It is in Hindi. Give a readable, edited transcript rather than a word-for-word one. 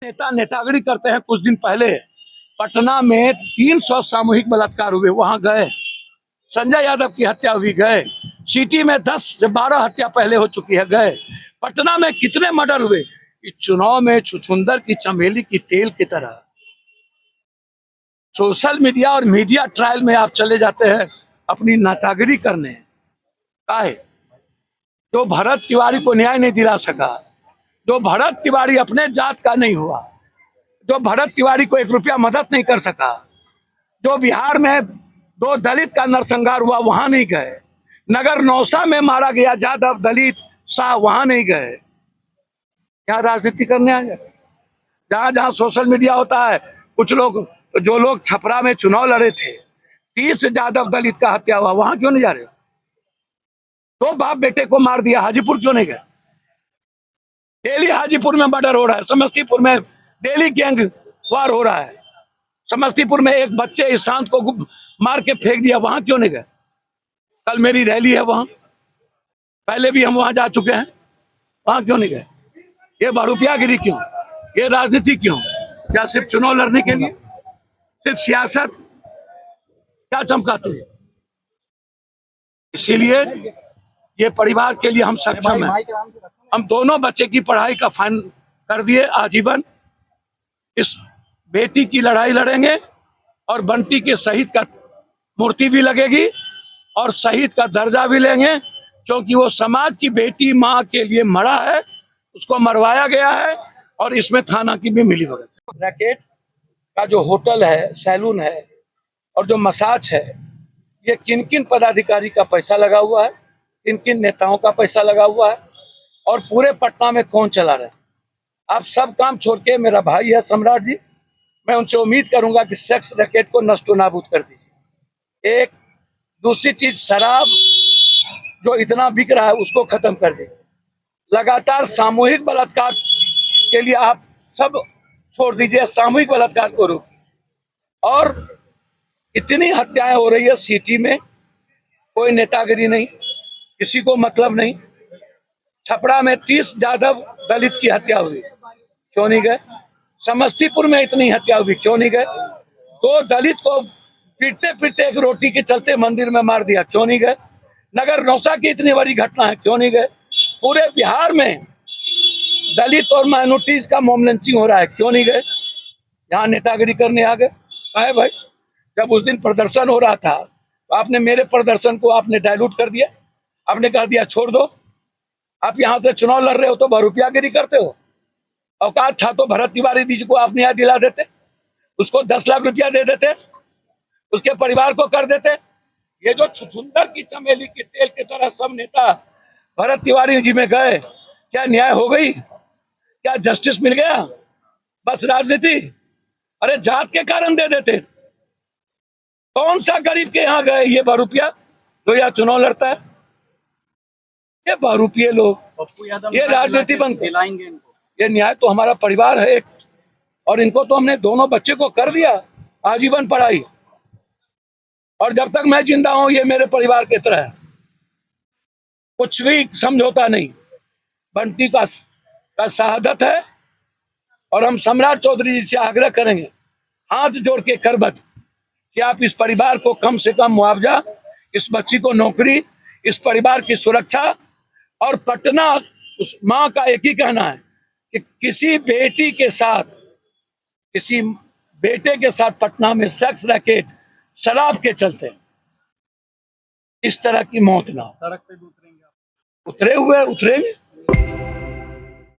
नेता नेतागिरी करते हैं। कुछ दिन पहले पटना में 300 सामूहिक बलात्कार हुए, वहां गए। संजय यादव की हत्या हुई, गए। सिटी में 10 से 12 हत्या पहले हो चुकी है, गए। पटना में कितने मर्डर हुए। इस चुनाव में छुछुंदर की चमेली की तेल की तरह सोशल मीडिया और मीडिया ट्रायल में आप चले जाते हैं अपनी नेतागिरी करने। काहे? जो भरत तिवारी को न्याय नहीं दिला सका, जो भरत तिवारी अपने जात का नहीं हुआ, जो भरत तिवारी को 1 रुपया मदद नहीं कर सका, जो बिहार में 2 दलित का नरसंहार हुआ वहां नहीं गए, नगर नौसा में मारा गया जादव दलित शाह वहां नहीं गए। क्या राजनीति करने आ गए? जहां जहां सोशल मीडिया होता है, कुछ लोग, जो लोग छपरा में चुनाव लड़े थे, 30 जादव दलित का हत्या हुआ, वहां क्यों नहीं जा रहे? 2 बाप बेटे को मार दिया, हाजीपुर क्यों नहीं गए? डेली हाजीपुर में मर्डर हो रहा है, समस्तीपुर में डेली गैंग वार हो रहा है, समस्तीपुर में एक बच्चे ईशांत को मार के फेंक दिया, वहां क्यों नहीं गए? कल मेरी रैली है वहां, पहले भी हम वहां जा चुके हैं, वहां क्यों नहीं गए? ये बहरूपियागिरी क्यों? ये राजनीति क्यों? क्या सिर्फ चुनाव लड़ने के लिए, सिर्फ सियासत? क्या चमकाते हैं? इसीलिए ये परिवार के लिए हम सक्षम हैं। हम दोनों बच्चे की पढ़ाई का फाइन कर दिए आजीवन। इस बेटी की लड़ाई लड़ेंगे और बंटी के शहीद का मूर्ति भी लगेगी और शहीद का दर्जा भी लेंगे, क्योंकि वो समाज की बेटी माँ के लिए मरा है, उसको मरवाया गया है और इसमें थाना की भी मिली भगत। रैकेट का जो होटल है, सैलून है और जो मसाज है, ये किन किन पदाधिकारी का पैसा लगा हुआ है, किन किन नेताओं का पैसा लगा हुआ है और पूरे पटना में कौन चला रहा है? आप सब काम छोड़ के, मेरा भाई है सम्राट जी, मैं उनसे उम्मीद करूंगा कि सेक्स रैकेट को नष्टो नाबूद कर दीजिए। एक दूसरी चीज, शराब जो इतना बिक रहा है उसको खत्म कर दीजिए। लगातार सामूहिक बलात्कार के लिए आप सब छोड़ दीजिए, सामूहिक बलात्कार को रोकिए। और इतनी हत्याएं हो रही है सिटी में, कोई नेतागिरी नहीं, किसी को मतलब नहीं। छपरा में 30 जादव दलित की हत्या हुई, क्यों नहीं गए? समस्तीपुर में इतनी हत्या हुई, क्यों नहीं गए? 2 दलित को पीटते पीटते एक रोटी के चलते मंदिर में मार दिया, क्यों नहीं गए? नगर नौसा की इतनी बड़ी घटना है, क्यों नहीं गए? पूरे बिहार में दलित और माइनॉरिटीज का मॉब लिंचिंग हो रहा है, क्यों नहीं गए? यहाँ नेतागिरी करने आ गए। है भाई, जब उस दिन प्रदर्शन हो रहा था तो आपने मेरे प्रदर्शन को आपने डायलूट कर दिया, आपने कह दिया छोड़ दो। आप यहाँ से चुनाव लड़ रहे हो तो बहरूपियागिरी करते हो। औकात था तो भरत तिवारी जी को आप न्याय दिला देते, उसको 10 लाख रुपया दे देते, उसके परिवार को कर देते। ये जो छुछुंदर की चमेली की तेल की तरह सब नेता भरत तिवारी जी में गए, क्या न्याय हो गई? क्या जस्टिस मिल गया? बस राजनीति। अरे जात के कारण दे देते। कौन सा गरीब के यहाँ गए ये बहरूपिया जो यहाँ चुनाव लड़ता है? ये बहरूपिये लोग, ये राजनीति बंद दिलाएंगे इनको। ये न्याय तो हमारा परिवार है एक, और इनको तो हमने दोनों बच्चे को कर दिया आजीवन पढ़ाई, और जब तक मैं जिंदा हूं ये मेरे परिवार की तरह है, कुछ भी समझौता नहीं। बंटी का शहादत है और हम सम्राट चौधरी जी से आग्रह करेंगे, हाथ जोड़ के करबद्ध, कि आप इस परिवार को कम से कम मुआवजा, इस बच्ची को नौकरी, इस परिवार की सुरक्षा। और पटना, उस माँ का एक ही कहना है कि किसी बेटी के साथ, किसी बेटे के साथ पटना में सेक्स रैकेट, शराब के चलते इस तरह की मौत ना हो। सड़क पे भी उतरेंगे? उतरे हुए उतरेंगे।